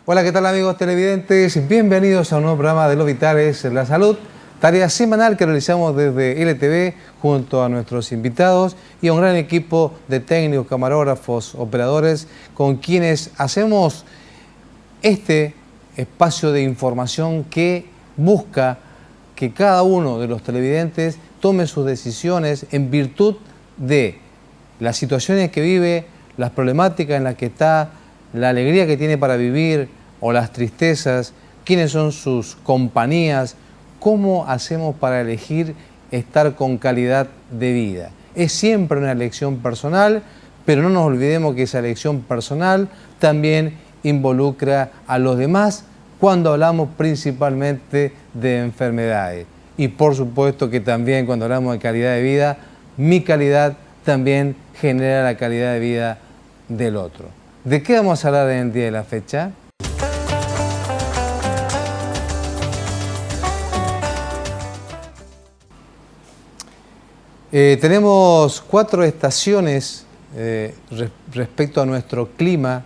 Hola, ¿qué tal amigos televidentes? Bienvenidos a un nuevo programa de Los Vitales de la Salud, tarea semanal que realizamos desde LTV junto a nuestros invitados y a un gran equipo de técnicos, camarógrafos, operadores con quienes hacemos este espacio de información que busca que cada uno de los televidentes tome sus decisiones en virtud de las situaciones que vive, las problemáticas en las que está, la alegría que tiene para vivir o las tristezas, quiénes son sus compañías, cómo hacemos para elegir estar con calidad de vida. Es siempre una elección personal, pero no nos olvidemos que esa elección personal también involucra a los demás cuando hablamos principalmente de enfermedades. Y por supuesto que también cuando hablamos de calidad de vida, mi calidad también genera la calidad de vida del otro. ¿De qué vamos a hablar en el día de la fecha? Tenemos 4 estaciones respecto a nuestro clima,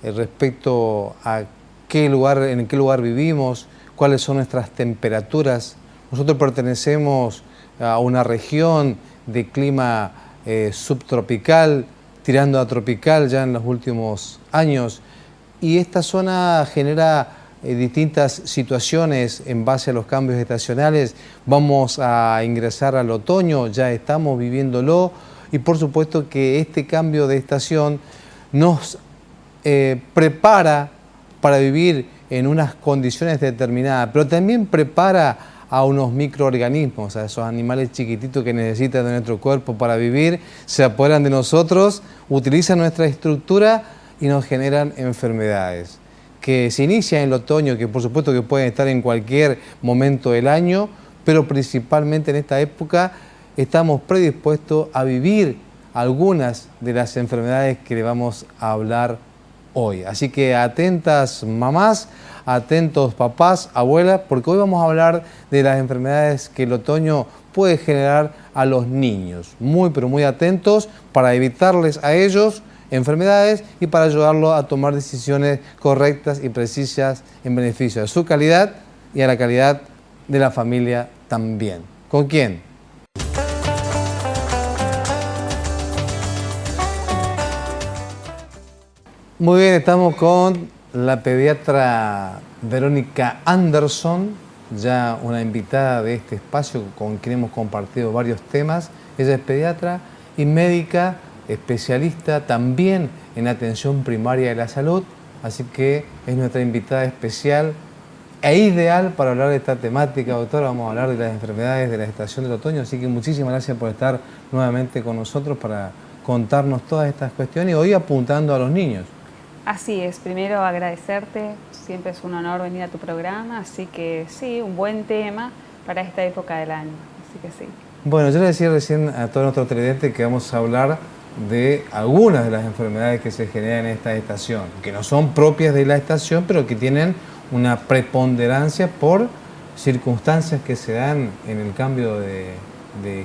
respecto a en qué lugar vivimos, cuáles son nuestras temperaturas. Nosotros pertenecemos a una región de clima subtropical, tirando a tropical ya en los últimos años, y esta zona genera distintas situaciones en base a los cambios estacionales. Vamos a ingresar al otoño, ya estamos viviéndolo, y por supuesto que este cambio de estación nos prepara para vivir en unas condiciones determinadas, pero también prepara a unos microorganismos, a esos animales chiquititos que necesitan de nuestro cuerpo para vivir, se apoderan de nosotros, utilizan nuestra estructura y nos generan enfermedades que se inician en el otoño, que por supuesto que pueden estar en cualquier momento del año, pero principalmente en esta época estamos predispuestos a vivir algunas de las enfermedades que le vamos a hablar hoy. Así que atentas mamás, atentos papás, abuelas, porque hoy vamos a hablar de las enfermedades que el otoño puede generar a los niños. Muy pero muy atentos para evitarles a ellos enfermedades y para ayudarlos a tomar decisiones correctas y precisas en beneficio de su calidad y a la calidad de la familia también. ¿Con quién? Muy bien, estamos con la pediatra Verónica Anderson, ya una invitada de este espacio con quien hemos compartido varios temas. Ella es pediatra y médica, especialista también en atención primaria de la salud, así que es nuestra invitada especial e ideal para hablar de esta temática. Doctora, vamos a hablar de las enfermedades de la estación del otoño, así que muchísimas gracias por estar nuevamente con nosotros para contarnos todas estas cuestiones y hoy apuntando a los niños. Así es, primero agradecerte, siempre es un honor venir a tu programa, así que sí, un buen tema para esta época del año, así que sí. Bueno, yo le decía recién a todos nuestros televidentes que vamos a hablar de algunas de las enfermedades que se generan en esta estación, que no son propias de la estación, pero que tienen una preponderancia por circunstancias que se dan en el cambio de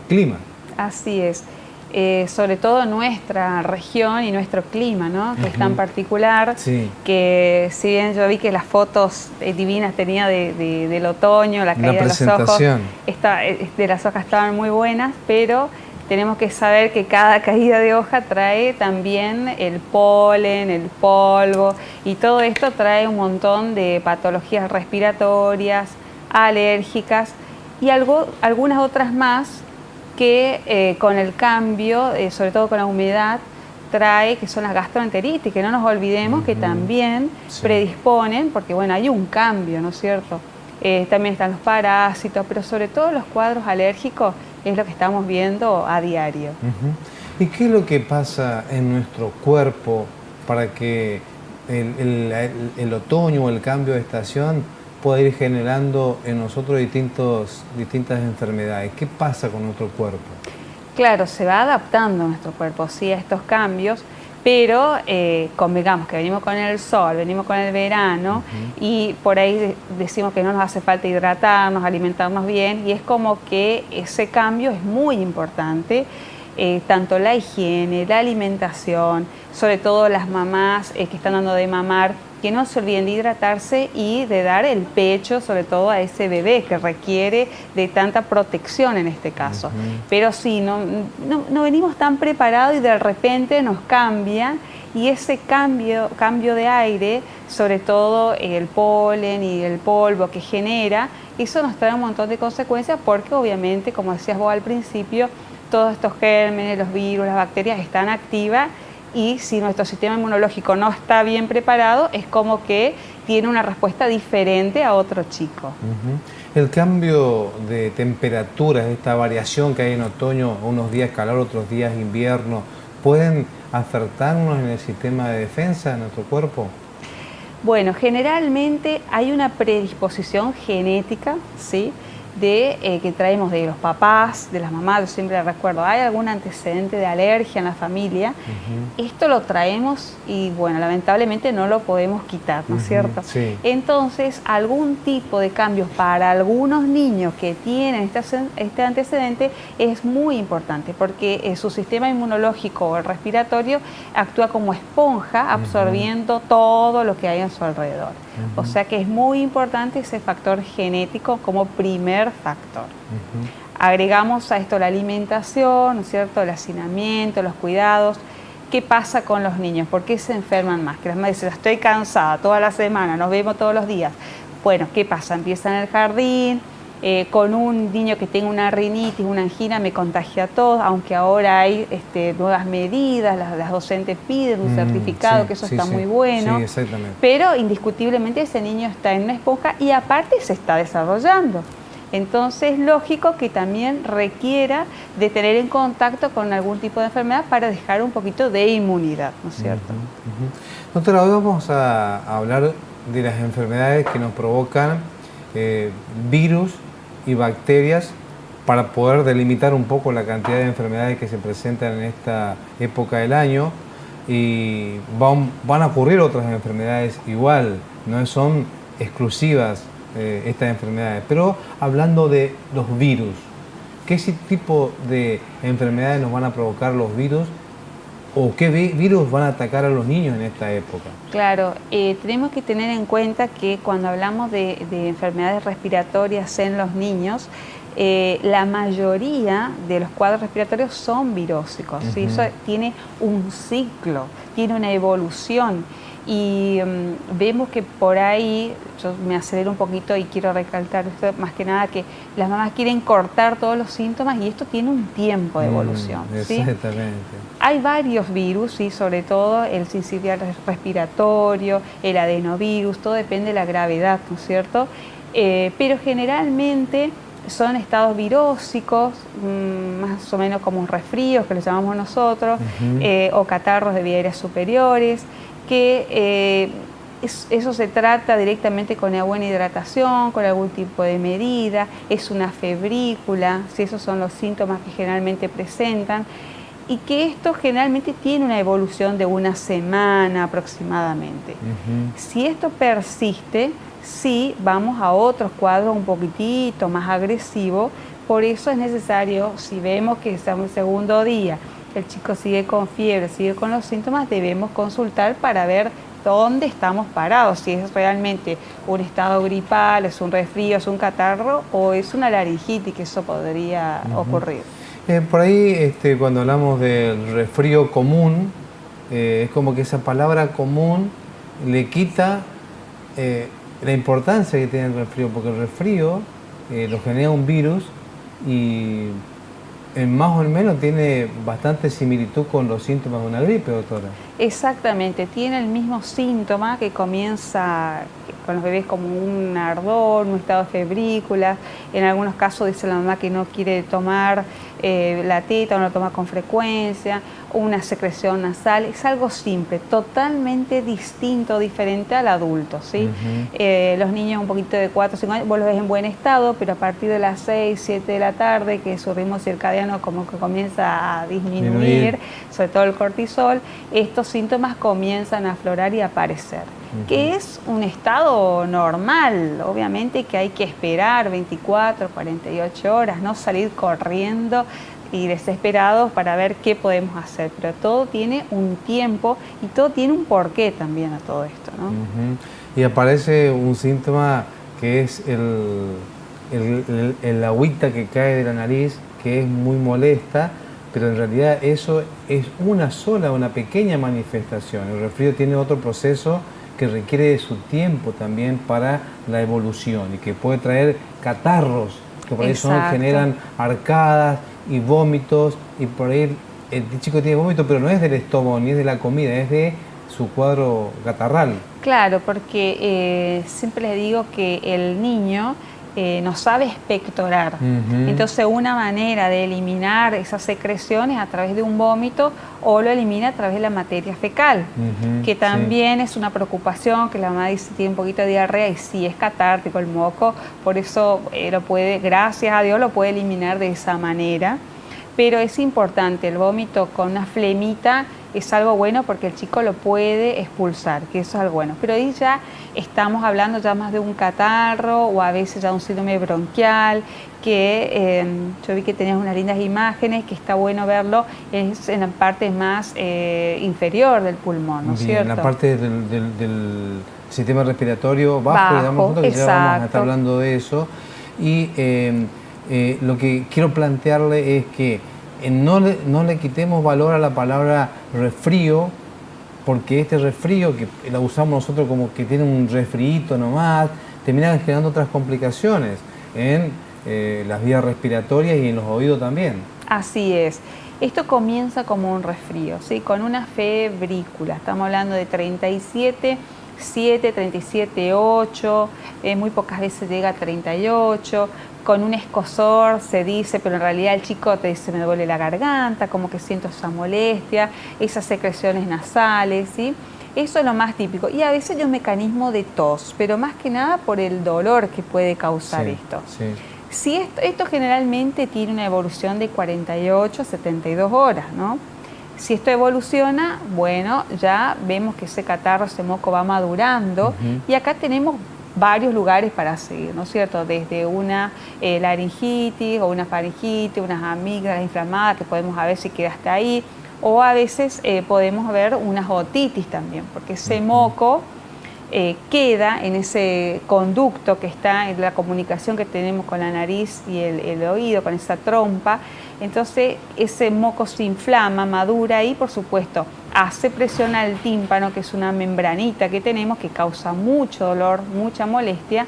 clima. Así es. Sobre todo nuestra región y nuestro clima, ¿no? Que es tan particular, sí. Que si bien yo vi que las fotos divinas tenía del otoño, la caída de los ojos, de las hojas estaban muy buenas, pero tenemos que saber que cada caída de hoja trae también el polen, el polvo, y todo esto trae un montón de patologías respiratorias, alérgicas y algunas otras más que con el cambio, sobre todo con la humedad, trae, que son las gastroenteritis, que no nos olvidemos que también predisponen, porque bueno, hay un cambio, ¿no es cierto? También están los parásitos, pero sobre todo los cuadros alérgicos es lo que estamos viendo a diario. ¿Y qué es lo que pasa en nuestro cuerpo para que el otoño o el cambio de estación pueda ir generando en nosotros distintas enfermedades? ¿Qué pasa con nuestro cuerpo? Claro, se va adaptando nuestro cuerpo, sí, a estos cambios, pero convengamos que venimos con el sol, venimos con el verano y por ahí decimos que no nos hace falta hidratarnos, alimentarnos bien, y es como que ese cambio es muy importante, tanto la higiene, la alimentación, sobre todo las mamás que están dando de mamar, que no se olviden de hidratarse y de dar el pecho, sobre todo a ese bebé que requiere de tanta protección en este caso. Pero sí, no venimos tan preparados y de repente nos cambian, y ese cambio de aire, sobre todo el polen y el polvo que genera, eso nos trae un montón de consecuencias porque obviamente, como decías vos al principio, todos estos gérmenes, los virus, las bacterias están activas, y si nuestro sistema inmunológico no está bien preparado, es como que tiene una respuesta diferente a otro chico. El cambio de temperaturas, esta variación que hay en otoño, unos días calor, otros días invierno, ¿pueden afectarnos en el sistema de defensa de nuestro cuerpo? Bueno, generalmente hay una predisposición genética, ¿sí?, que traemos de los papás, de las mamás. Yo siempre recuerdo, ¿hay algún antecedente de alergia en la familia? Esto lo traemos y, bueno, lamentablemente no lo podemos quitar, ¿no es cierto? Sí. Entonces, algún tipo de cambios para algunos niños que tienen este antecedente es muy importante, porque su sistema inmunológico o respiratorio actúa como esponja, absorbiendo todo lo que hay a su alrededor. O sea que es muy importante ese factor genético como primer factor. Agregamos a esto la alimentación, ¿no es cierto?, el hacinamiento, los cuidados. ¿Qué pasa con los niños? ¿Por qué se enferman más? Que las madres dicen, estoy cansada toda la semana, nos vemos todos los días. Bueno, ¿qué pasa? Empiezan en el jardín, con un niño que tenga una rinitis, una angina, me contagia a todos, aunque ahora hay nuevas medidas, las docentes piden un certificado, que eso está muy bueno. Sí, exactamente. Pero indiscutiblemente ese niño está en una esponja y aparte se está desarrollando. Entonces es lógico que también requiera de tener en contacto con algún tipo de enfermedad para dejar un poquito de inmunidad, ¿no es cierto? Doctora, hoy vamos a hablar de las enfermedades que nos provocan virus y bacterias, para poder delimitar un poco la cantidad de enfermedades que se presentan en esta época del año, y van a ocurrir otras enfermedades igual, no son exclusivas estas enfermedades. Pero hablando de los virus, ¿qué tipo de enfermedades nos van a provocar los virus? ¿O qué virus van a atacar a los niños en esta época? Claro, tenemos que tener en cuenta que cuando hablamos de enfermedades respiratorias en los niños, la mayoría de los cuadros respiratorios son virósicos, ¿sí? Eso tiene un ciclo, tiene una evolución. Y vemos que por ahí, yo me acelero un poquito y quiero recalcar esto más que nada, que las mamás quieren cortar todos los síntomas y esto tiene un tiempo de evolución. ¿sí? Exactamente. Hay varios virus, ¿sí? Sobre todo el sincicial respiratorio, el adenovirus, todo depende de la gravedad, ¿no es cierto? Pero generalmente son estados virósicos, más o menos como un resfrío, que lo llamamos nosotros, o catarros de vías aéreas superiores, que eso se trata directamente con una buena hidratación, con algún tipo de medida, es una febrícula, ¿sí? Esos son los síntomas que generalmente presentan, y que esto generalmente tiene una evolución de una semana aproximadamente. Si esto persiste, sí vamos a otros cuadros un poquitito más agresivos. Por eso es necesario, si vemos que estamos el segundo día, el chico sigue con fiebre, sigue con los síntomas, debemos consultar para ver dónde estamos parados, si es realmente un estado gripal, es un resfrío, es un catarro o es una laringitis, que eso podría ocurrir. Por ahí, cuando hablamos del resfrío común, es como que esa palabra común le quita la importancia que tiene el resfrío, porque el resfrío lo genera un virus y más o menos tiene bastante similitud con los síntomas de una gripe, doctora. Exactamente, tiene el mismo síntoma, que comienza con los bebés como un ardor, un estado de febrícula. En algunos casos dice la mamá que no quiere tomar la teta o no lo toma con frecuencia, una secreción nasal. Es algo simple, totalmente distinto, diferente al adulto, ¿sí? Los niños un poquito de 4 o 5 años, vos los ves en buen estado, pero a partir de las 6, 7 de la tarde, que su ritmo circadiano como que comienza a disminuir, sobre todo el cortisol, estos síntomas comienzan a aflorar y a aparecer. Que es un estado normal, obviamente que hay que esperar 24, 48 horas, no salir corriendo y desesperados para ver qué podemos hacer. Pero todo tiene un tiempo y todo tiene un porqué también a todo esto, ¿no? Y aparece un síntoma que es el agüita que cae de la nariz, que es muy molesta, pero en realidad eso es una pequeña manifestación. El resfrío tiene otro proceso que requiere de su tiempo también para la evolución y que puede traer catarros, que por ahí generan arcadas y vómitos, y por ahí el chico tiene vómito, pero no es del estómago ni es de la comida, es de su cuadro catarral. Claro, porque siempre les digo que el niño no sabe expectorar. Entonces una manera de eliminar esas secreciones a través de un vómito o lo elimina a través de la materia fecal, que también es una preocupación, que la mamá dice tiene un poquito de diarrea y sí es catártico el moco, por eso lo puede, gracias a Dios, lo puede eliminar de esa manera. Pero es importante, el vómito con una flemita es algo bueno porque el chico lo puede expulsar, que eso es algo bueno. Pero ahí ya estamos hablando ya más de un catarro o a veces ya un síndrome bronquial, que yo vi que tenías unas lindas imágenes, que está bueno verlo, es en la parte más inferior del pulmón, ¿no es cierto? En la parte del sistema respiratorio bajo, digamos, que ya vamos a estar hablando de eso. Y lo que quiero plantearle es que no le quitemos valor a la palabra resfrío, porque este resfrío, que la usamos nosotros como que tiene un resfriito nomás, termina generando otras complicaciones en las vías respiratorias y en los oídos también. Así es. Esto comienza como un resfrío, ¿sí? Con una febrícula. Estamos hablando de 37,7, 37,8, muy pocas veces llega a 38, con un escozor se dice, pero en realidad el chico te dice me duele la garganta, como que siento esa molestia, esas secreciones nasales, ¿sí? Eso es lo más típico. Y a veces hay un mecanismo de tos, pero más que nada por el dolor que puede causar esto. Sí. Si esto generalmente tiene una evolución de 48 a 72 horas, ¿no? Si esto evoluciona, bueno, ya vemos que ese catarro, ese moco va madurando y acá tenemos varios lugares para seguir, ¿no es cierto? Desde una laringitis o una faringitis, unas amígdalas inflamadas que podemos ver si queda hasta ahí, o a veces podemos ver unas otitis también, porque ese moco queda en ese conducto que está en la comunicación que tenemos con la nariz y el oído, con esa trompa. Entonces ese moco se inflama, madura y por supuesto hace presión al tímpano, que es una membranita que tenemos que causa mucho dolor, mucha molestia,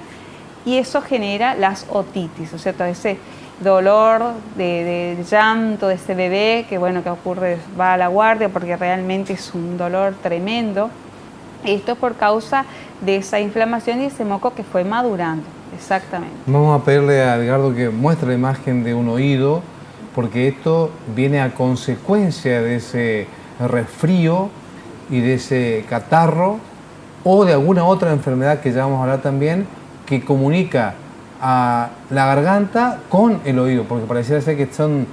y eso genera las otitis, ¿no es cierto? Ese dolor de llanto de ese bebé que bueno, que ocurre, va a la guardia porque realmente es un dolor tremendo. Esto es por causa de esa inflamación y ese moco que fue madurando, exactamente. Vamos a pedirle a Edgardo que muestre la imagen de un oído, porque esto viene a consecuencia de ese resfrío y de ese catarro o de alguna otra enfermedad que ya vamos a hablar también, que comunica a la garganta con el oído, porque pareciera ser que son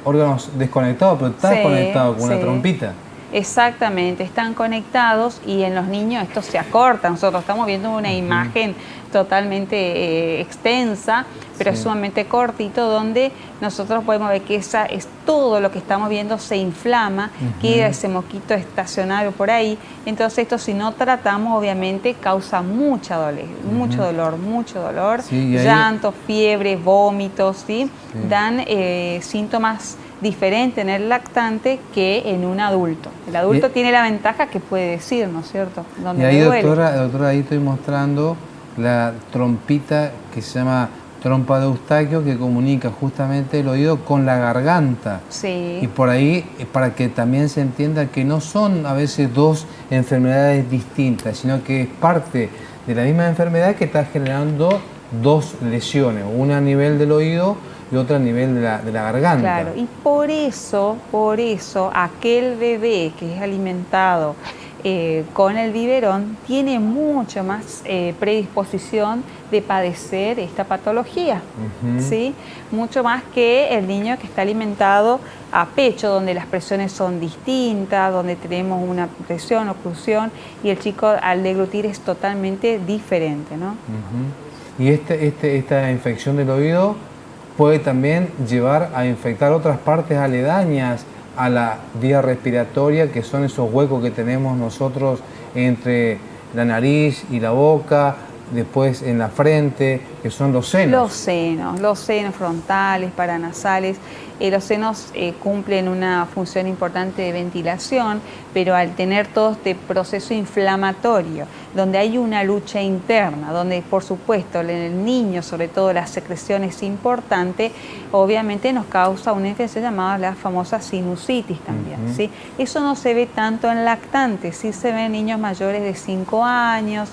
órganos desconectados, pero está conectado con una trompita. Exactamente, están conectados y en los niños esto se acorta. Nosotros estamos viendo una imagen totalmente extensa, pero es sumamente cortito, donde nosotros podemos ver que esa es todo lo que estamos viendo se inflama, queda ese moquito estacionario por ahí. Entonces esto, si no tratamos, obviamente causa mucho dolor, llanto, fiebre, vómitos, ¿sí? Dan síntomas diferente en el lactante que en un adulto. El adulto tiene la ventaja que puede decir, ¿no es cierto? Donde y ahí, doctora, ahí estoy mostrando la trompita que se llama trompa de Eustaquio, que comunica justamente el oído con la garganta. Sí. Y por ahí, para que también se entienda que no son a veces dos enfermedades distintas, sino que es parte de la misma enfermedad que está generando dos lesiones, una a nivel del oído y otra a nivel de la garganta. Claro, y por eso, aquel bebé que es alimentado con el biberón tiene mucho más predisposición de padecer esta patología, ¿sí? Mucho más que el niño que está alimentado a pecho, donde las presiones son distintas, donde tenemos una presión, oclusión, y el chico al deglutir es totalmente diferente, ¿no? Y esta infección del oído puede también llevar a infectar otras partes aledañas a la vía respiratoria, que son esos huecos que tenemos nosotros entre la nariz y la boca, después en la frente, que son los senos. Los senos frontales, paranasales. Los senos cumplen una función importante de ventilación, pero al tener todo este proceso inflamatorio, donde hay una lucha interna, donde por supuesto en el niño sobre todo la secreción es importante, obviamente nos causa una infección llamada la famosa sinusitis también. ¿Sí? Eso no se ve tanto en lactantes, sí se ve en niños mayores de 5 años,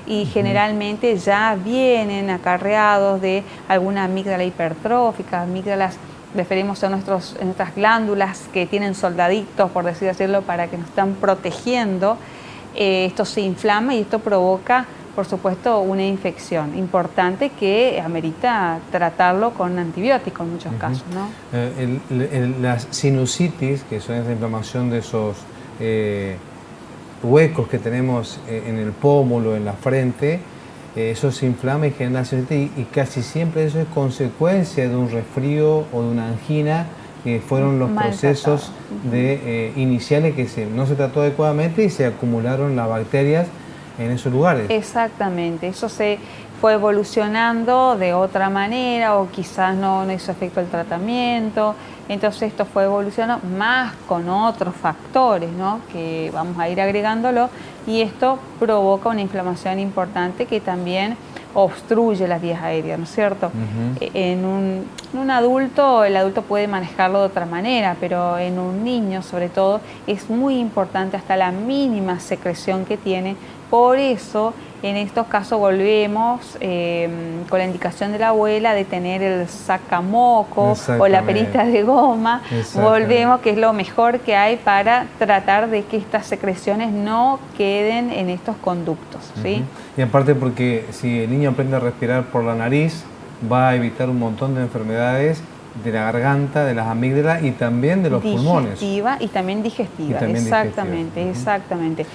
y generalmente ya vienen acarreados de alguna amígdala hipertrófica, amígdalas, referimos a nuestras glándulas que tienen soldaditos, por decirlo, para que nos están protegiendo. Esto se inflama y esto provoca, por supuesto, una infección importante que amerita tratarlo con antibióticos en muchos casos, ¿no? La sinusitis, que son esa inflamación de esos huecos que tenemos en el pómulo, en la frente, eso se inflama y genera sinusitis, y casi siempre eso es consecuencia de un resfrío o de una angina, que fueron los procesos iniciales que no se trató adecuadamente y se acumularon las bacterias en esos lugares. Exactamente, eso se fue evolucionando de otra manera o quizás no hizo efecto el tratamiento, entonces esto fue evolucionando más con otros factores, ¿no? Que vamos a ir agregándolo, y esto provoca una inflamación importante que también obstruye las vías aéreas, ¿no es cierto? En un adulto, el adulto puede manejarlo de otra manera, pero en un niño sobre todo es muy importante hasta la mínima secreción que tiene. Por eso en estos casos volvemos con la indicación de la abuela de tener el sacamoco o la perita de goma, volvemos, que es lo mejor que hay para tratar de que estas secreciones no queden en estos conductos, ¿sí? Y aparte porque si el niño aprende a respirar por la nariz, va a evitar un montón de enfermedades de la garganta, de las amígdalas y también de los pulmones. Y también digestiva, exactamente.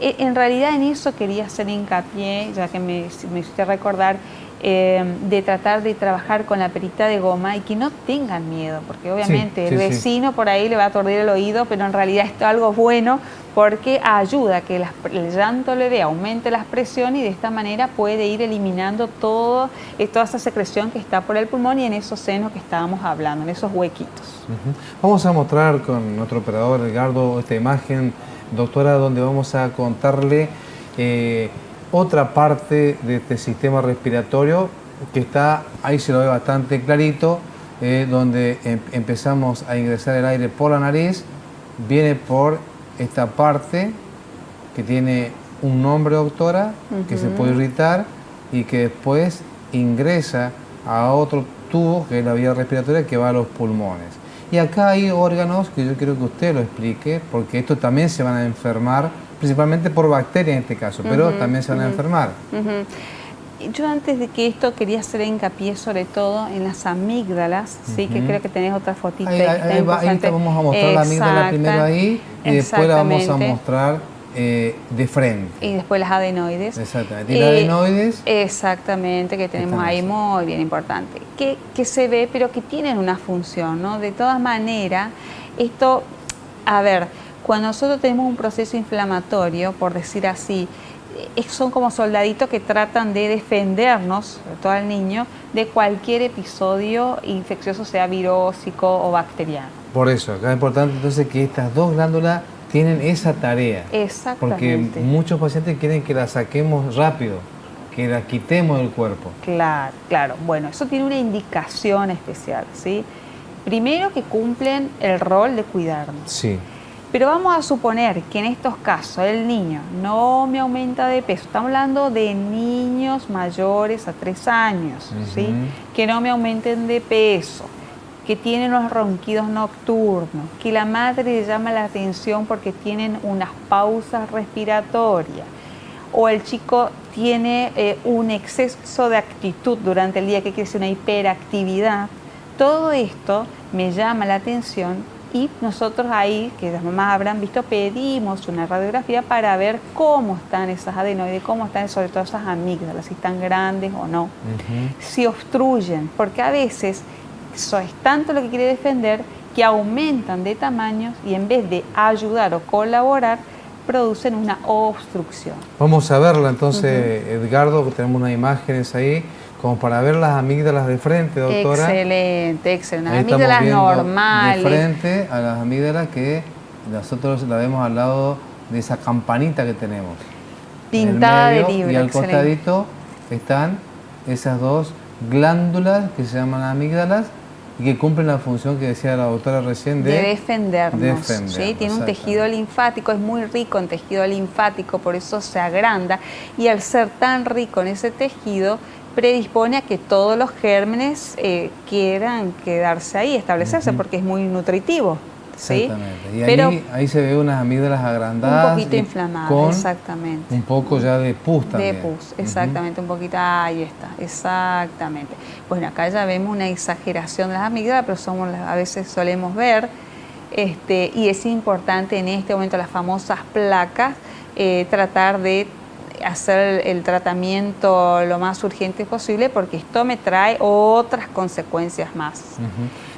En realidad en eso quería hacer hincapié, ya que me hiciste recordar, de tratar de trabajar con la perita de goma y que no tengan miedo, porque obviamente el vecino por ahí le va a aturdir el oído, pero en realidad esto es algo bueno porque ayuda a que el llanto leve aumente las presiones y de esta manera puede ir eliminando toda esa secreción que está por el pulmón y en esos senos que estábamos hablando, en esos huequitos. Vamos a mostrar con nuestro operador Edgardo esta imagen, doctora, donde vamos a contarle otra parte de este sistema respiratorio que está, ahí se lo ve bastante clarito, donde empezamos a ingresar el aire por la nariz, viene por esta parte que tiene un nombre, doctora, que se puede irritar y que después ingresa a otro tubo, que es la vía respiratoria, que va a los pulmones. Y acá hay órganos que yo quiero que usted lo explique, porque estos también se van a enfermar, principalmente por bacterias en este caso, pero también se van a enfermar. Yo antes de que esto quería hacer hincapié sobre todo en las amígdalas, ¿sí? Que creo que tenés otra fotita. Ahí vamos a mostrar la amígdala primero ahí y después la vamos a mostrar de frente. Y después las adenoides. Exactamente. ¿Y las adenoides? Exactamente, que tenemos ahí muy bien importante. Que se ve, pero que tienen una función, ¿no? De todas maneras, esto, a ver, cuando nosotros tenemos un proceso inflamatorio, por decir así, son como soldaditos que tratan de defendernos, sobre todo al niño, de cualquier episodio infeccioso, sea virósico o bacteriano. Por eso, acá es importante entonces que estas dos glándulas tienen esa tarea. Exactamente. Porque muchos pacientes quieren que la saquemos rápido, que la quitemos del cuerpo. Claro. Bueno, eso tiene una indicación especial, ¿sí? Primero, que cumplen el rol de cuidarnos. Sí. Pero vamos a suponer que en estos casos el niño no me aumenta de peso. Estamos hablando de niños mayores a 3 años, ¿sí? Que no me aumenten de peso, que tienen unos ronquidos nocturnos, que la madre le llama la atención porque tienen unas pausas respiratorias, o el chico tiene un exceso de actitud durante el día, que quiere decir una hiperactividad. Todo esto me llama la atención Y nosotros ahí, que las mamás habrán visto, pedimos una radiografía para ver cómo están esas adenoides, cómo están sobre todo esas amígdalas, si están grandes o no, si obstruyen, porque a veces eso es tanto lo que quiere defender que aumentan de tamaño y en vez de ayudar o colaborar, producen una obstrucción. Vamos a verla entonces, Edgardo, que tenemos unas imágenes ahí, como para ver las amígdalas de frente, doctora. Excelente, excelente. Las Ahí amígdalas normales. De frente a las amígdalas que nosotros la vemos al lado de esa campanita que tenemos. Pintada de libro. Y al costadito están esas dos glándulas que se llaman amígdalas y que cumplen la función que decía la doctora recién de defendernos. ¿Sí? Tiene un tejido linfático, es muy rico en tejido linfático, por eso se agranda, y al ser tan rico en ese tejido predispone a que todos los gérmenes quieran quedarse ahí, establecerse, porque es muy nutritivo. ¿Sí? Exactamente. Y ahí se ve unas amígdalas agrandadas. Un poquito inflamadas, con exactamente. Un poco ya de pus también. De pus, exactamente, un poquito, ahí está, exactamente. Bueno, acá ya vemos una exageración de las amígdalas, pero a veces solemos ver, y es importante en este momento las famosas placas, tratar de hacer el tratamiento lo más urgente posible, porque esto me trae otras consecuencias más.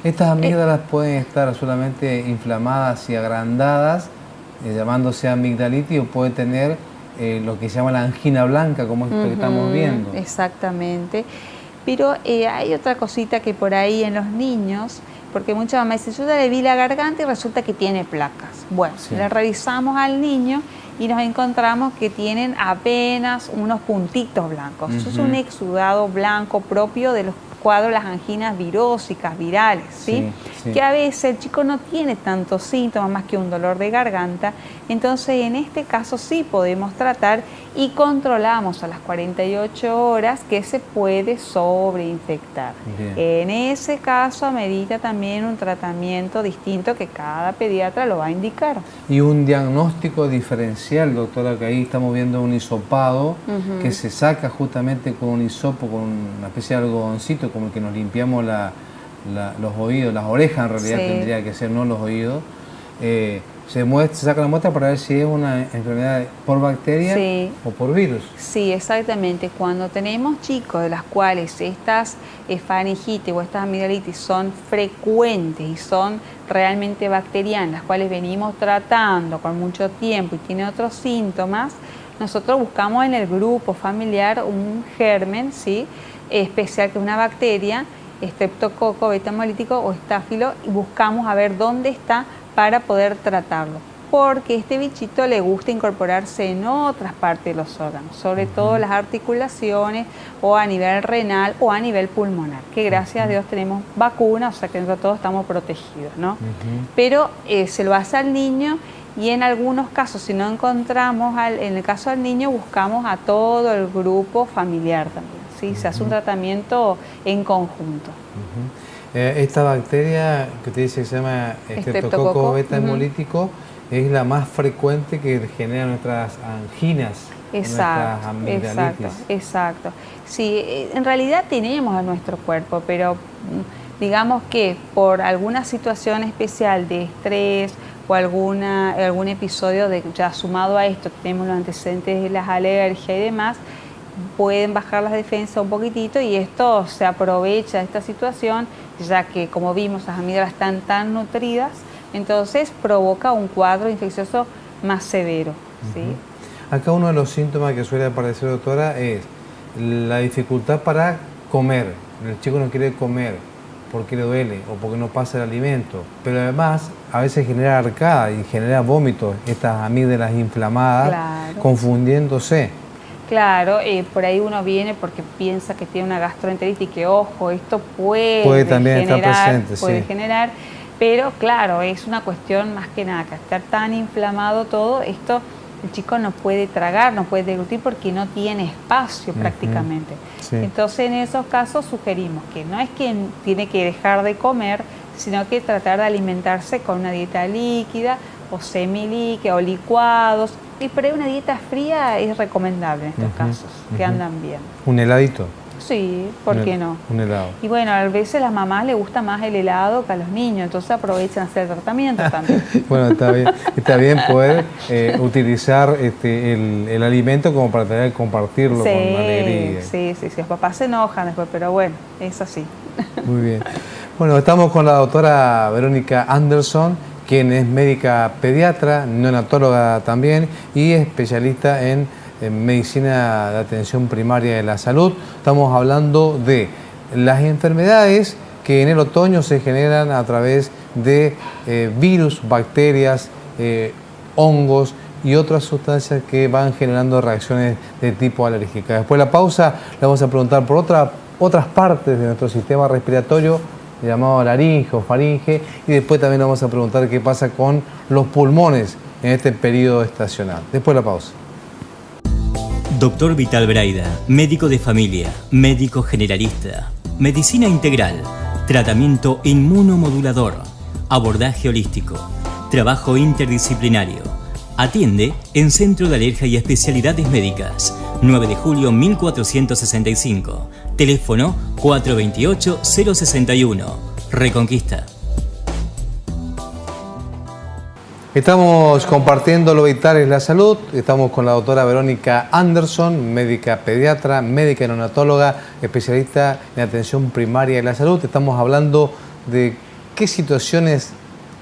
Estas amígdalas pueden estar solamente inflamadas y agrandadas, llamándose amigdalitis, o puede tener lo que se llama la angina blanca, como esto que estamos viendo. Exactamente. Pero hay otra cosita que por ahí en los niños, porque muchas mamás dicen, yo ya le vi la garganta y resulta que tiene placas. Bueno, le revisamos al niño y nos encontramos que tienen apenas unos puntitos blancos. Eso es un exudado blanco propio de los cuadros, las anginas virósicas, virales, ¿sí? Que a veces el chico no tiene tantos síntomas más que un dolor de garganta. Entonces, en este caso sí podemos tratar y controlamos a las 48 horas que se puede sobreinfectar. En ese caso amerita también un tratamiento distinto que cada pediatra lo va a indicar. Y un diagnóstico diferencial, doctora, que ahí estamos viendo un hisopado que se saca justamente con un hisopo, con una especie de algodoncito, como el que nos limpiamos los oídos, las orejas en realidad tendría que ser, no los oídos. Se saca la muestra para ver si es una enfermedad por bacteria o por virus. Sí, exactamente. Cuando tenemos chicos de las cuales estas faringitis o estas amigdalitis son frecuentes y son realmente bacterianas, las cuales venimos tratando con mucho tiempo y tienen otros síntomas, nosotros buscamos en el grupo familiar un germen, ¿sí?, especial, que es una bacteria, Streptococcus beta hemolítico o estáfilo, y buscamos a ver dónde está para poder tratarlo, porque este bichito le gusta incorporarse en otras partes de los órganos, sobre todo las articulaciones o a nivel renal o a nivel pulmonar, que gracias a Dios tenemos vacunas, o sea que entre todos estamos protegidos, ¿no? Pero se lo hace al niño, y en algunos casos, si no encontramos, en el caso del niño, buscamos a todo el grupo familiar también, ¿sí? Se hace un tratamiento en conjunto. Esta bacteria que te dice que se llama Streptococcus beta hemolítico es la más frecuente que genera nuestras anginas, nuestras amigdalitis. Exacto. Sí, en realidad tenemos a nuestro cuerpo, pero digamos que por alguna situación especial de estrés o algún episodio ya sumado a esto, tenemos los antecedentes de las alergias y demás, pueden bajar las defensas un poquitito, y esto se aprovecha de esta situación, ya que, como vimos, las amígdalas están tan nutridas, entonces provoca un cuadro infeccioso más severo. ¿Sí? Acá uno de los síntomas que suele aparecer, doctora, es la dificultad para comer. El chico no quiere comer porque le duele o porque no pasa el alimento, pero además a veces genera arcada y genera vómitos, estas amígdalas inflamadas, confundiéndose. Claro, por ahí uno viene porque piensa que tiene una gastroenteritis, que ojo, esto puede también estar presente, generar, pero claro, es una cuestión más que nada, que estar tan inflamado todo, esto el chico no puede tragar, no puede deglutir porque no tiene espacio prácticamente. Entonces en esos casos sugerimos que no es que tiene que dejar de comer, sino que tratar de alimentarse con una dieta líquida o semilíquida o licuados. Y por ahí una dieta fría es recomendable en estos casos, que andan bien. ¿Un heladito? Sí, ¿por qué no? Un helado. Y bueno, a veces a las mamás les gusta más el helado que a los niños, entonces aprovechan a hacer el tratamiento también. Bueno, está bien poder utilizar el alimento como para tener que compartirlo con alegría. Sí, los papás se enojan después, pero bueno, es así. Muy bien. Bueno, estamos con la doctora Verónica Anderson, quien es médica pediatra, neonatóloga también y especialista en medicina de atención primaria de la salud. Estamos hablando de las enfermedades que en el otoño se generan a través de virus, bacterias, hongos y otras sustancias que van generando reacciones de tipo alérgica. Después de la pausa le vamos a preguntar por otras partes de nuestro sistema respiratorio, llamado laringe o faringe, y después también vamos a preguntar qué pasa con los pulmones en este periodo estacional. Después de la pausa. Doctor Vital Braida, médico de familia, médico generalista, medicina integral, tratamiento inmunomodulador, abordaje holístico, trabajo interdisciplinario. Atiende en Centro de Alergia y Especialidades Médicas, 9 de julio 1465, teléfono 428-061, Reconquista. Estamos compartiendo lo vital es la salud. Estamos con la doctora Verónica Anderson, médica pediatra, médica neonatóloga, especialista en atención primaria de la salud. Estamos hablando de qué situaciones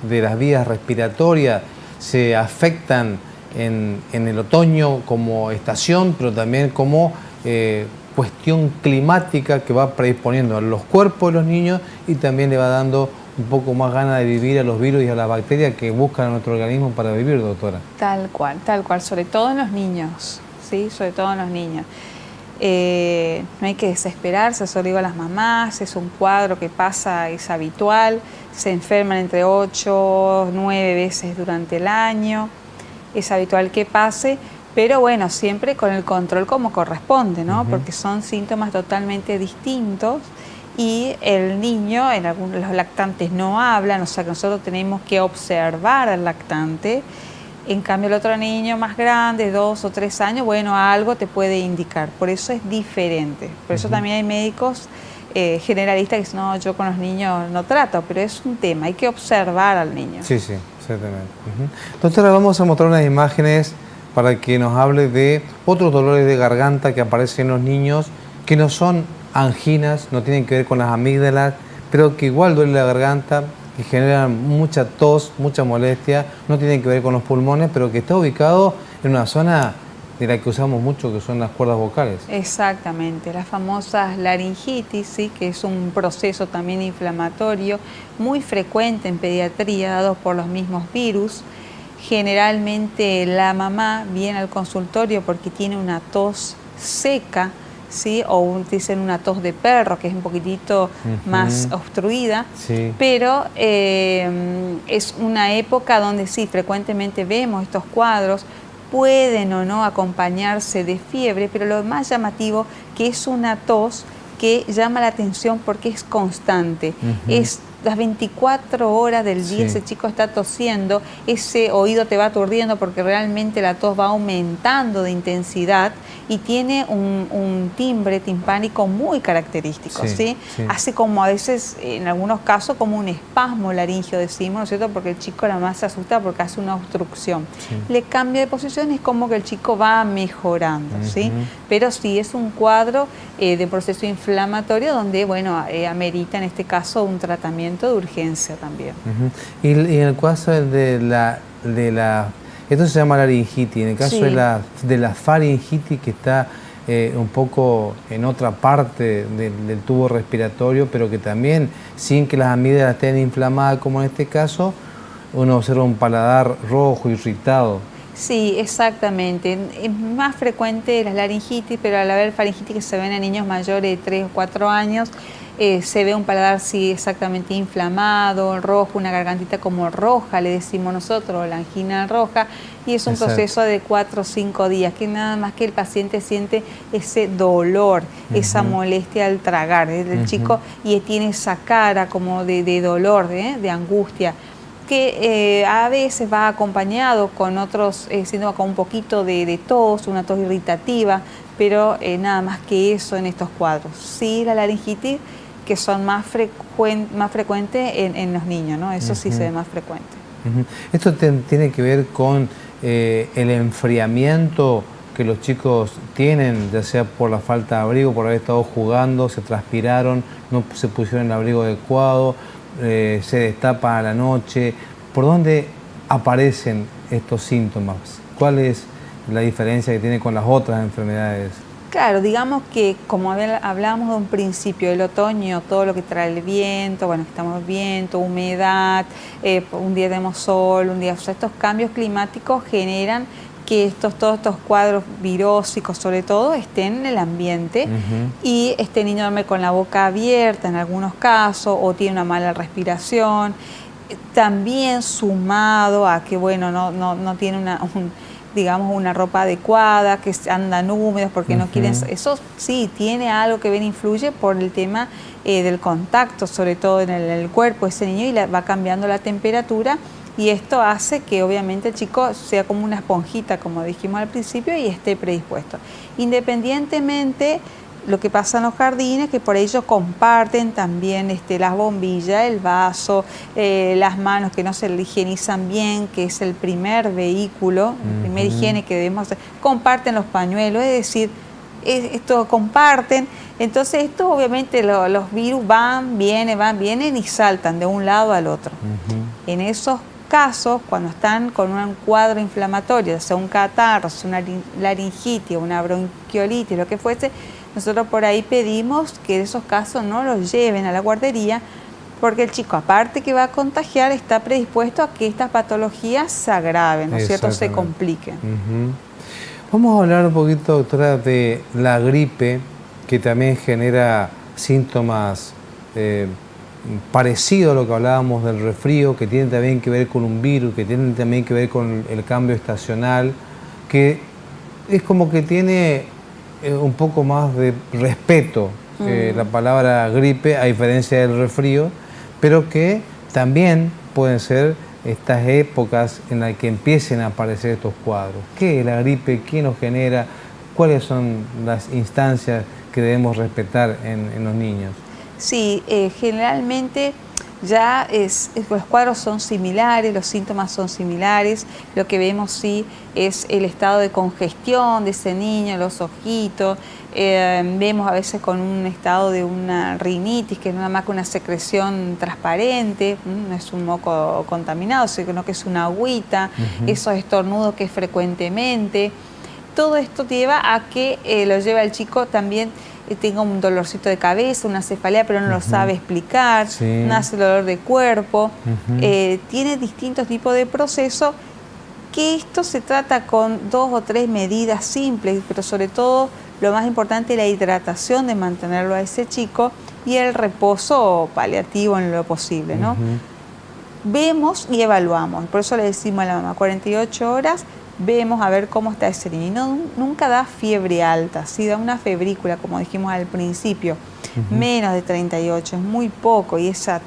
de las vías respiratorias se afectan en el otoño como estación, pero también como cuestión climática que va predisponiendo a los cuerpos de los niños y también le va dando un poco más ganas de vivir a los virus y a las bacterias que buscan a nuestro organismo para vivir, doctora. Tal cual, sobre todo en los niños, ¿sí? Sobre todo en los niños. No hay que desesperarse, eso lo digo a las mamás, es un cuadro que pasa, es habitual, se enferman entre 8, 9 veces durante el año, es habitual que pase, pero bueno, siempre con el control como corresponde, ¿no? Porque son síntomas totalmente distintos. Y el niño, en algunos los lactantes no hablan, o sea que nosotros tenemos que observar al lactante. En cambio el otro niño más grande, 2 o 3 años, bueno, algo te puede indicar, por eso es diferente. Por eso también hay médicos generalistas que dicen, no, yo con los niños no trato, pero es un tema, hay que observar al niño. Sí, exactamente. Doctora, vamos a mostrar unas imágenes para que nos hable de otros dolores de garganta que aparecen en los niños, que no son anginas, no tienen que ver con las amígdalas, pero que igual duele la garganta, que generan mucha tos, mucha molestia, no tienen que ver con los pulmones, pero que está ubicado en una zona de la que usamos mucho, que son las cuerdas vocales. Exactamente, las famosas laringitis, ¿sí? Que es un proceso también inflamatorio muy frecuente en pediatría, dado por los mismos virus. Generalmente la mamá viene al consultorio porque tiene una tos seca, ¿sí? O dicen una tos de perro, que es un poquitito más obstruida, pero es una época donde sí, frecuentemente vemos estos cuadros, pueden o no acompañarse de fiebre, pero lo más llamativo que es una tos que llama la atención porque es constante, es las 24 horas del día ese chico está tosiendo, ese oído te va aturdiendo porque realmente la tos va aumentando de intensidad y tiene un timbre timpánico muy característico, ¿sí? Hace como a veces, en algunos casos, como un espasmo laringio, decimos, ¿no es cierto? Porque el chico la más se asusta porque hace una obstrucción. Le cambia de posición y es como que el chico va mejorando, ¿sí? Pero sí, es un cuadro de proceso inflamatorio donde, bueno, amerita en este caso un tratamiento de urgencia también. Y en el caso de la esto se llama laringitis, en el caso de la faringitis, que está un poco en otra parte del tubo respiratorio, pero que también, sin que las amígdalas estén inflamadas, como en este caso, uno observa un paladar rojo, irritado. Sí, exactamente. Es más frecuente la laringitis, pero al haber faringitis que se ven en niños mayores de 3 o 4 años, se ve un paladar exactamente inflamado, rojo, una gargantita como roja, le decimos nosotros, la angina roja, y es un proceso de 4 o 5 días, que nada más que el paciente siente ese dolor, esa molestia al tragar del chico, y tiene esa cara como de dolor, de angustia. que a veces va acompañado con otros síntomas como un poquito de tos, una tos irritativa, pero nada más que eso en estos cuadros. Sí, la laringitis, que son más frecuentes en los niños, ¿no? Eso sí se ve más frecuente. Esto tiene que ver con el enfriamiento que los chicos tienen, ya sea por la falta de abrigo, por haber estado jugando, se transpiraron, no se pusieron el abrigo adecuado, se destapa a la noche. ¿Por dónde aparecen estos síntomas? ¿Cuál es la diferencia que tiene con las otras enfermedades? Claro, digamos que como hablábamos de un principio, el otoño, todo lo que trae el viento, bueno, estamos viento, humedad, un día tenemos sol, un día, o sea, estos cambios climáticos generan que todos estos cuadros virósicos sobre todo estén en el ambiente y este niño duerme con la boca abierta en algunos casos o tiene una mala respiración, también sumado a que bueno, no tiene digamos una ropa adecuada, que andan húmedos porque no quieren, eso sí tiene algo que ver, influye por el tema del contacto, sobre todo en el cuerpo de ese niño, y va cambiando la temperatura, y esto hace que obviamente el chico sea como una esponjita, como dijimos al principio, y esté predispuesto. Independientemente lo que pasa en los jardines, que por ello comparten también las bombillas, el vaso, las manos que no se higienizan bien, que es el primer vehículo, la primera higiene que debemos hacer. Comparten los pañuelos, es decir, esto comparten. Entonces esto obviamente los virus van, vienen y saltan de un lado al otro. En esos casos, cuando están con un cuadro inflamatorio, sea un catarro, una laringitis, una bronquiolitis, lo que fuese, nosotros por ahí pedimos que de esos casos no los lleven a la guardería, porque el chico, aparte que va a contagiar, está predispuesto a que estas patologías se agraven, ¿no es cierto?, se compliquen. Vamos a hablar un poquito, doctora, de la gripe, que también genera síntomas parecidos a lo que hablábamos del resfrío, que tienen también que ver con un virus, que tienen también que ver con el cambio estacional, que es como que tiene un poco más de respeto la palabra gripe, a diferencia del resfrío, pero que también pueden ser estas épocas en las que empiecen a aparecer estos cuadros. ¿Qué es la gripe? ¿Qué nos genera? ¿Cuáles son las instancias que debemos respetar en los niños? Sí, generalmente ya los cuadros son similares, los síntomas son similares. Lo que vemos sí es el estado de congestión de ese niño, los ojitos. Vemos a veces con un estado de una rinitis, que no es nada más que una secreción transparente, no es un moco contaminado, sino que es una agüita, esos estornudos que es frecuentemente. Todo esto lleva a que lo lleva el chico también tenga un dolorcito de cabeza, una cefalea, pero no lo sabe explicar, nace el dolor de cuerpo, tiene distintos tipos de procesos, que esto se trata con 2 o 3 medidas simples, pero sobre todo lo más importante es la hidratación, de mantenerlo a ese chico, y el reposo paliativo en lo posible, ¿no? Vemos y evaluamos, por eso le decimos a la mamá, 48 horas, vemos a ver cómo está ese niño. Nunca da fiebre alta, sí da una febrícula, como dijimos al principio, menos de 38, es muy poco, y esa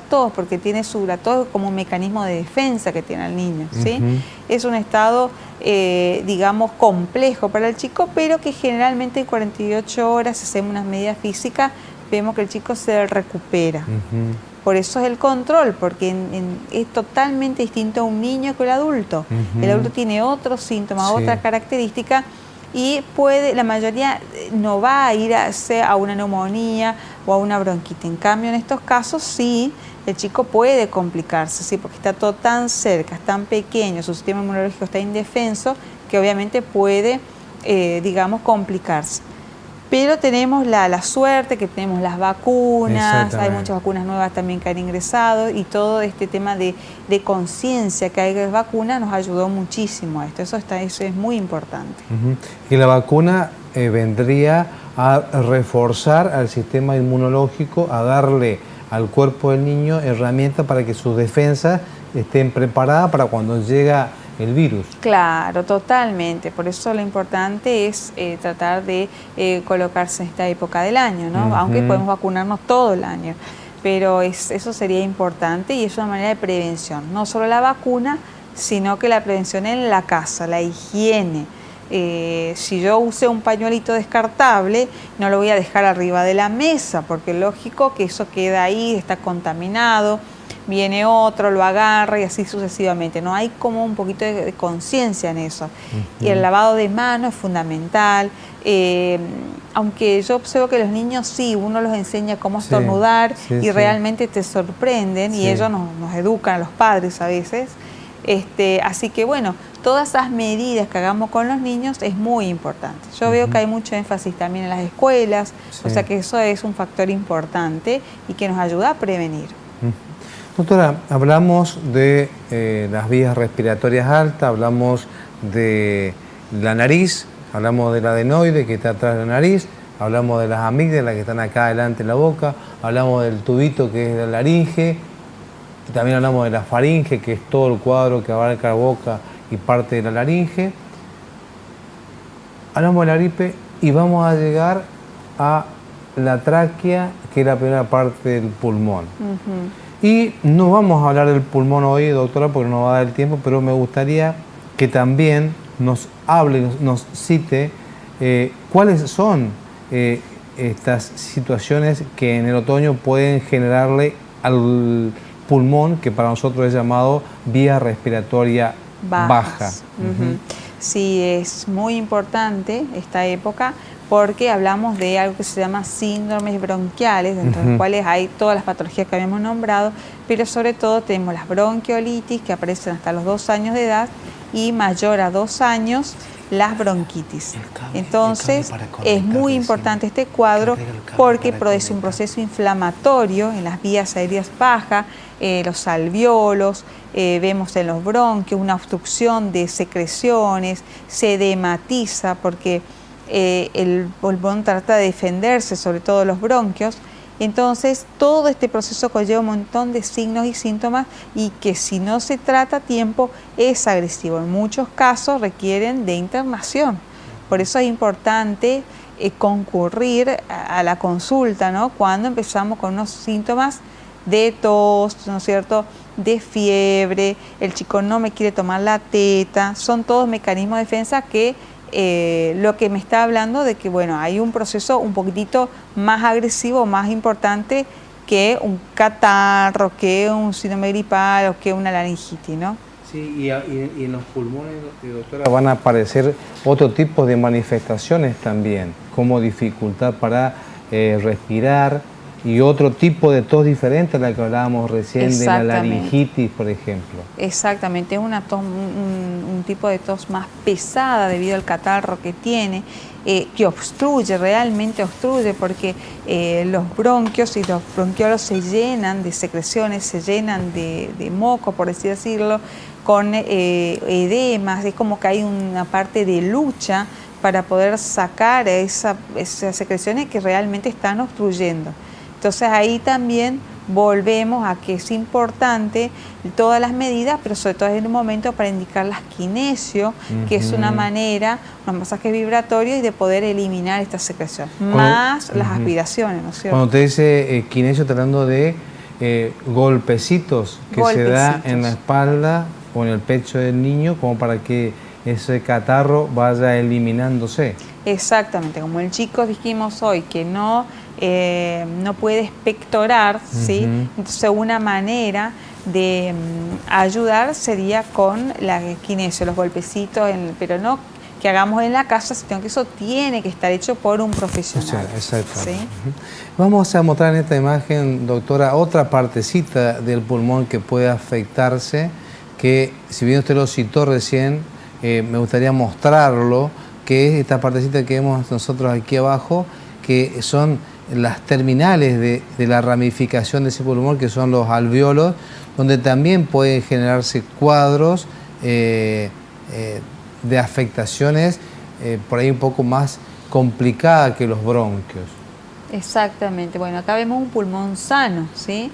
tos, porque tiene la tos como un mecanismo de defensa que tiene el niño, ¿sí? Es un estado, digamos, complejo para el chico, pero que generalmente en 48 horas, si hacemos unas medidas físicas, vemos que el chico se recupera. Por eso es el control, porque es totalmente distinto a un niño que el adulto. El adulto tiene otros síntomas, otra característica, y la mayoría no va a ir a una neumonía o a una bronquitis. En cambio, en estos casos sí, el chico puede complicarse, ¿sí? Porque está todo tan cerca, es tan pequeño, su sistema inmunológico está indefenso, que obviamente puede, digamos, complicarse. Pero tenemos la suerte que tenemos las vacunas, hay muchas vacunas nuevas también que han ingresado, y todo este tema de conciencia que hay de las vacunas nos ayudó muchísimo a esto. Eso es muy importante. Y la vacuna vendría a reforzar al sistema inmunológico, a darle al cuerpo del niño herramientas para que sus defensas estén preparadas para cuando llega el virus. Claro, totalmente. Por eso lo importante es tratar de colocarse en esta época del año, ¿no? Aunque podemos vacunarnos todo el año. pero eso sería importante y es una manera de prevención. No solo la vacuna, sino que la prevención en la casa, la higiene. Si yo use un pañuelito descartable, no lo voy a dejar arriba de la mesa, porque es lógico que eso queda ahí, está contaminado, viene otro, lo agarra y así sucesivamente. No hay como un poquito de conciencia en eso. Y el lavado de manos es fundamental. Aunque yo observo que los niños sí, uno los enseña cómo estornudar y realmente te sorprenden y ellos nos educan a los padres a veces. Así que bueno, todas esas medidas que hagamos con los niños es muy importante. Yo veo que hay mucho énfasis también en las escuelas, o sea que eso es un factor importante y que nos ayuda a prevenir. Doctora, hablamos de las vías respiratorias altas, hablamos de la nariz, hablamos del adenoide que está atrás de la nariz, hablamos de las amígdalas que están acá adelante en la boca, hablamos del tubito que es la laringe, y también hablamos de la faringe, que es todo el cuadro que abarca la boca y parte de la laringe. Hablamos de la gripe y vamos a llegar a la tráquea, que es la primera parte del pulmón. Y no vamos a hablar del pulmón hoy, doctora, porque no va a dar el tiempo, pero me gustaría que también nos hable, nos cite cuáles son estas situaciones que en el otoño pueden generarle al pulmón, que para nosotros es llamado vía respiratoria baja. Sí, es muy importante esta época porque hablamos de algo que se llama síndromes bronquiales, dentro de los cuales hay todas las patologías que habíamos nombrado, pero sobre todo tenemos las bronquiolitis que aparecen hasta los 2 años de edad y mayor a 2 años las bronquitis. Entonces es muy importante este cuadro porque produce un proceso inflamatorio en las vías aéreas bajas, los alvéolos, vemos en los bronquios una obstrucción de secreciones, se edematiza porque el pulmón trata de defenderse, sobre todo los bronquios. Entonces todo este proceso conlleva un montón de signos y síntomas y que si no se trata a tiempo es agresivo. En muchos casos requieren de internación. Por eso es importante concurrir a la consulta, ¿no? Cuando empezamos con unos síntomas de tos, ¿no es cierto?, de fiebre, el chico no me quiere tomar la teta, son todos mecanismos de defensa que lo que me está hablando de que bueno, hay un proceso un poquitito más agresivo, más importante que un catarro, que un síndrome gripal o que una laringitis, ¿no? Sí, y en los pulmones, doctora, van a aparecer otro tipo de manifestaciones también, como dificultad para respirar y otro tipo de tos diferente a la que hablábamos recién de la laringitis, por ejemplo. Exactamente, es una tos, un tipo de tos más pesada debido al catarro que tiene, que obstruye, realmente obstruye, porque los bronquios y los bronquiolos se llenan de secreciones, se llenan de moco, por así decirlo, con edemas, es como que hay una parte de lucha para poder sacar esas secreciones que realmente están obstruyendo. Entonces ahí también volvemos a que es importante todas las medidas, pero sobre todo en un momento para indicar las kinesio, que es una manera, unos masajes vibratorios y de poder eliminar esta secreción, más las aspiraciones, ¿no es cierto? Cuando te dice kinesio, tratando de golpecitos que se da en la espalda o en el pecho del niño, como para que ese catarro vaya eliminándose. Exactamente, como el chico dijimos hoy que no puede expectorar, ¿sí? Entonces una manera de ayudar sería con la kinesio, los golpecitos, pero no que hagamos en la casa, sino que eso tiene que estar hecho por un profesional. Exacto. ¿Sí? Vamos a mostrar en esta imagen, doctora, otra partecita del pulmón que puede afectarse, que si bien usted lo citó recién, me gustaría mostrarlo, que es esta partecita que vemos nosotros aquí abajo, que son las terminales de la ramificación de ese pulmón, que son los alvéolos, donde también pueden generarse cuadros de afectaciones por ahí un poco más complicadas que los bronquios. Exactamente. Bueno, acá vemos un pulmón sano, ¿sí?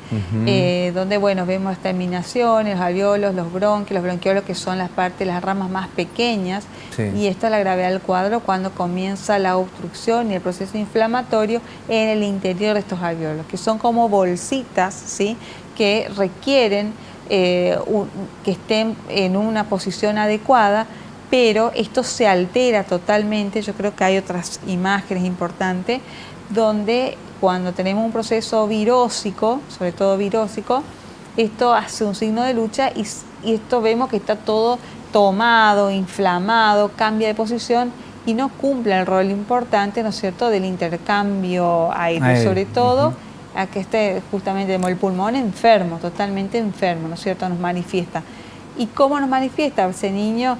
Donde, bueno, vemos las terminaciones, los alveolos, los bronquiolos, que son las partes, las ramas más pequeñas. Sí. Y esto es la gravedad del cuadro cuando comienza la obstrucción y el proceso inflamatorio en el interior de estos alveolos, que son como bolsitas, ¿sí? Que requieren que estén en una posición adecuada, pero esto se altera totalmente. Yo creo que hay otras imágenes importantes donde cuando tenemos un proceso virósico, sobre todo virósico, esto hace un signo de lucha y esto vemos que está todo tomado, inflamado, cambia de posición y no cumple el rol importante, ¿no es cierto?, del intercambio aéreo, sobre todo a que esté justamente el pulmón enfermo, totalmente enfermo, ¿no es cierto?, nos manifiesta. ¿Y cómo nos manifiesta? Ese niño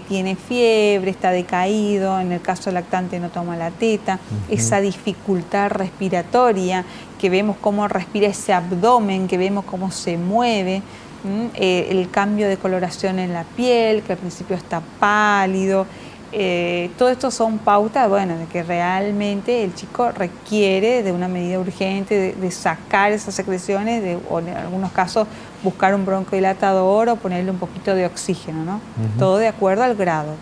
tiene fiebre, está decaído, en el caso lactante no toma la teta, esa dificultad respiratoria, que vemos cómo respira ese abdomen, que vemos cómo se mueve, el cambio de coloración en la piel, que al principio está pálido. Todo esto son pautas, bueno, de que realmente el chico requiere de una medida urgente de sacar esas secreciones, o en algunos casos buscar un broncodilatador o ponerle un poquito de oxígeno, ¿no? Todo de acuerdo al grado.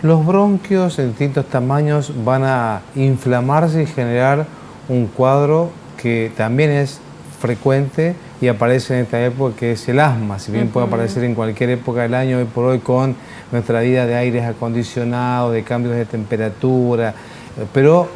Los bronquios en distintos tamaños van a inflamarse y generar un cuadro que también es frecuente y aparece en esta época, que es el asma. Si bien puede aparecer en cualquier época del año, hoy por hoy con nuestra vida de aires acondicionados, de cambios de temperatura, pero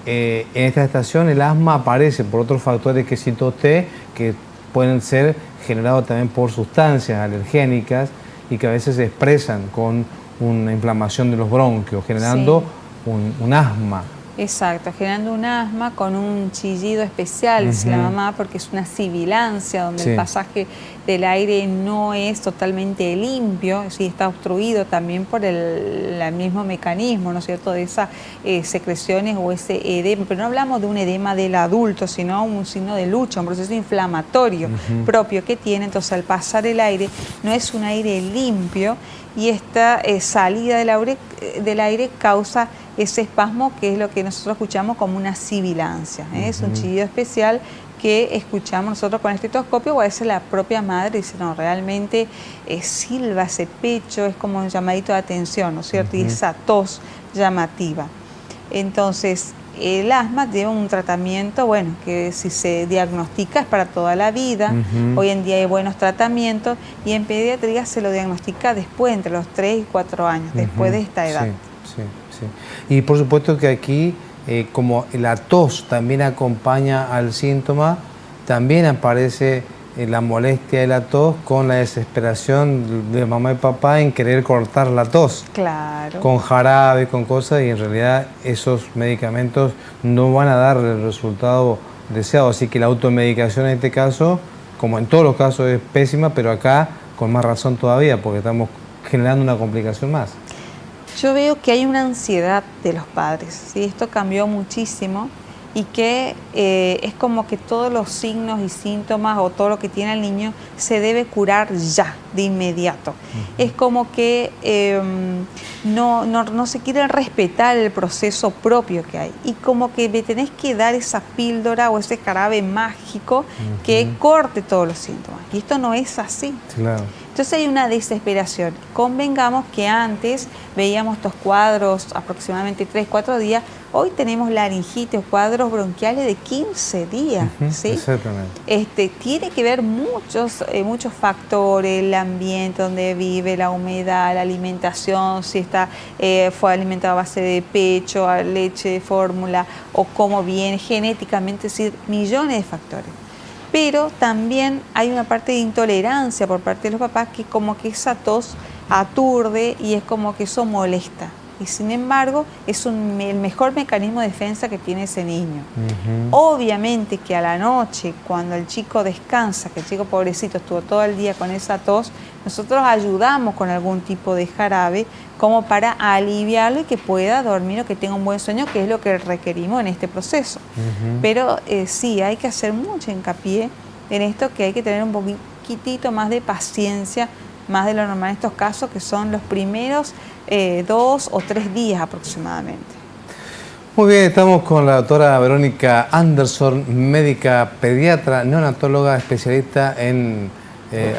en esta estación el asma aparece por otros factores que citó usted, que pueden ser generados también por sustancias alergénicas y que a veces se expresan con una inflamación de los bronquios, generando un asma. Exacto, generando un asma con un chillido especial, dice la mamá, porque es una sibilancia donde el pasaje del aire no es totalmente limpio, sí está obstruido también por el mismo mecanismo, ¿no es cierto?, de esas secreciones o ese edema. Pero no hablamos de un edema del adulto, sino un signo de lucha, un proceso inflamatorio propio que tiene. Entonces, al pasar el aire, no es un aire limpio y esta salida del aire causa ese espasmo, que es lo que nosotros escuchamos como una sibilancia. Es un chillido especial que escuchamos nosotros con el estetoscopio, o a veces la propia madre dice, no, realmente silba ese pecho, es como un llamadito de atención, ¿no es cierto? Y esa tos llamativa. Entonces, el asma lleva un tratamiento, bueno, que si se diagnostica es para toda la vida. Hoy en día hay buenos tratamientos y en pediatría se lo diagnostica después, entre los 3 y 4 años, después de esta edad. Sí. Y por supuesto que aquí, como la tos también acompaña al síntoma, también aparece la molestia de la tos con la desesperación de mamá y papá en querer cortar la tos. Claro. Con jarabe, con cosas, y en realidad esos medicamentos no van a dar el resultado deseado. Así que la automedicación en este caso, como en todos los casos, es pésima, pero acá con más razón todavía, porque estamos generando una complicación más. Yo veo que hay una ansiedad de los padres, ¿sí? Esto cambió muchísimo y que es como que todos los signos y síntomas o todo lo que tiene el niño se debe curar ya, de inmediato. Es como que no se quiere respetar el proceso propio que hay y como que le tenés que dar esa píldora o ese jarabe mágico que corte todos los síntomas. Y esto no es así. Claro. Entonces hay una desesperación. Convengamos que antes veíamos estos cuadros aproximadamente 3-4 días. Hoy tenemos laringitis o cuadros bronquiales de 15 días. ¿Sí? Exactamente. Tiene que ver muchos factores, el ambiente donde vive, la humedad, la alimentación, si fue alimentado a base de pecho, a leche de fórmula o cómo viene genéticamente, es decir, millones de factores. Pero también hay una parte de intolerancia por parte de los papás que como que esa tos aturde y es como que eso molesta. Y sin embargo es el mejor mecanismo de defensa que tiene ese niño. Obviamente que a la noche, cuando el chico descansa, que el chico pobrecito estuvo todo el día con esa tos, nosotros ayudamos con algún tipo de jarabe como para aliviarlo y que pueda dormir o que tenga un buen sueño, que es lo que requerimos en este proceso. Pero sí, hay que hacer mucho hincapié en esto, que hay que tener un poquitito más de paciencia, más de lo normal en estos casos, que son los primeros 2 o 3 días aproximadamente. Muy bien, estamos con la doctora Verónica Anderson, médica pediatra, neonatóloga, especialista en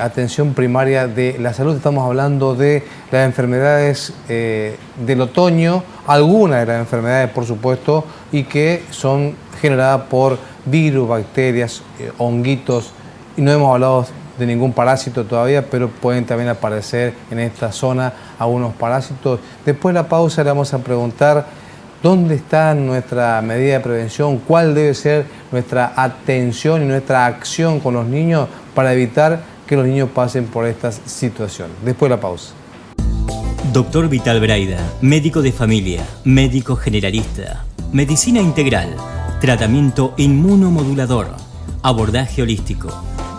atención primaria de la salud. Estamos hablando de las enfermedades del otoño, algunas de las enfermedades, por supuesto, y que son generadas por virus, bacterias, honguitos, y no hemos hablado de ningún parásito todavía, pero pueden también aparecer en esta zona algunos parásitos. Después de la pausa le vamos a preguntar dónde está nuestra medida de prevención, cuál debe ser nuestra atención y nuestra acción con los niños para evitar que los niños pasen por estas situaciones. Después de la pausa. Doctor Vital Braida, médico de familia, médico generalista, medicina integral, tratamiento inmunomodulador, abordaje holístico,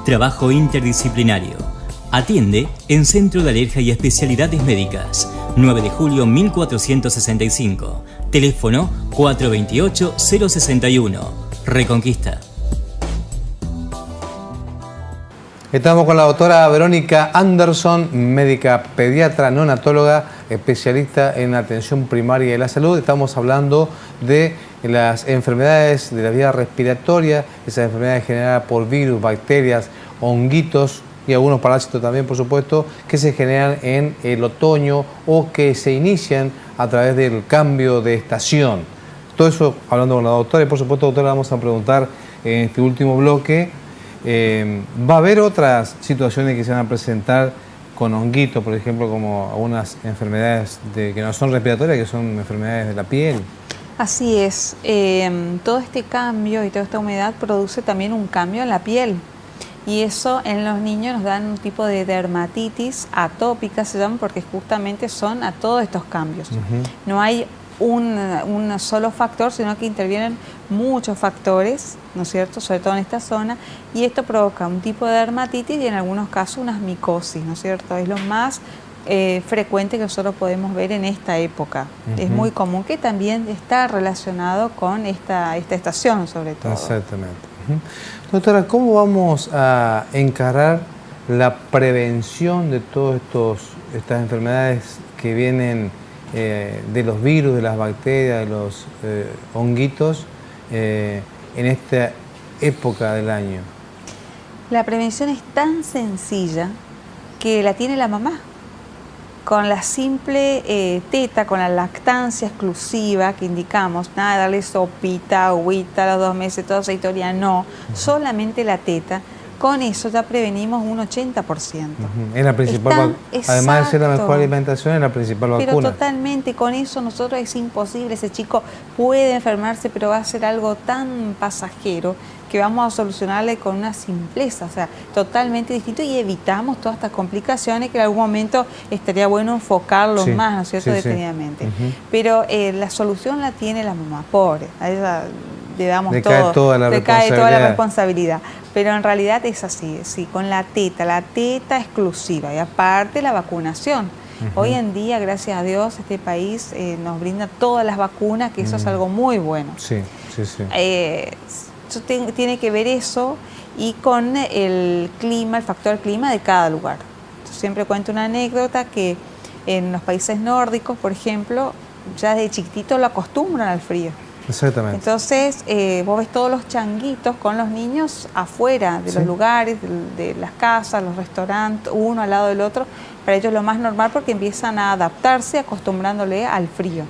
trabajo interdisciplinario. Atiende en Centro de Alergia y Especialidades Médicas, 9 de julio 1465, teléfono 428-061, Reconquista. Estamos con la doctora Verónica Anderson, médica pediatra, neonatóloga, especialista en atención primaria de la salud. Estamos hablando de las enfermedades de la vía respiratoria, esas enfermedades generadas por virus, bacterias, honguitos y algunos parásitos también, por supuesto, que se generan en el otoño o que se inician a través del cambio de estación. Todo eso hablando con la doctora y, por supuesto, doctora, vamos a preguntar en este último bloque. ¿Va a haber otras situaciones que se van a presentar con honguitos, por ejemplo, como algunas enfermedades que no son respiratorias, que son enfermedades de la piel? Así es. Todo este cambio y toda esta humedad produce también un cambio en la piel. Y eso en los niños nos dan un tipo de dermatitis atópica, se llama, porque justamente son a todos estos cambios. No hay un solo factor, sino que intervienen muchos factores, ¿no es cierto?, sobre todo en esta zona, y esto provoca un tipo de dermatitis y en algunos casos unas micosis, ¿no es cierto? Es lo más frecuente que nosotros podemos ver en esta época. Es muy común, que también está relacionado con esta estación, sobre todo. Exactamente. Doctora, ¿cómo vamos a encarar la prevención de todas estas enfermedades que vienen de los virus, de las bacterias, de los honguitos en esta época del año? La prevención es tan sencilla que la tiene la mamá. Con la simple teta, con la lactancia exclusiva que indicamos, nada de darle sopita, agüita a los 2 meses, toda esa historia, no, solamente la teta. Con eso ya prevenimos un 80%. Es la principal, además de ser la mejor alimentación, es la principal vacuna. Pero totalmente, con eso nosotros es imposible. Ese chico puede enfermarse, pero va a ser algo tan pasajero que vamos a solucionarle con una simpleza, o sea, totalmente distinto, y evitamos todas estas complicaciones que en algún momento estaría bueno enfocarlos más, ¿no es cierto?, detenidamente. Pero la solución la tiene la mamá, pobre, a ella le damos todo, cae toda la responsabilidad. Pero en realidad es así, sí, con la teta exclusiva y aparte la vacunación. Hoy en día, gracias a Dios, este país nos brinda todas las vacunas, que eso es algo muy bueno. Sí. Tiene que ver eso y con el clima, el factor clima de cada lugar. Yo siempre cuento una anécdota que en los países nórdicos, por ejemplo, ya desde chiquitito lo acostumbran al frío. Exactamente. Entonces, vos ves todos los changuitos con los niños afuera de los lugares, de las casas, los restaurantes, uno al lado del otro. Para ellos es lo más normal porque empiezan a adaptarse acostumbrándole al frío.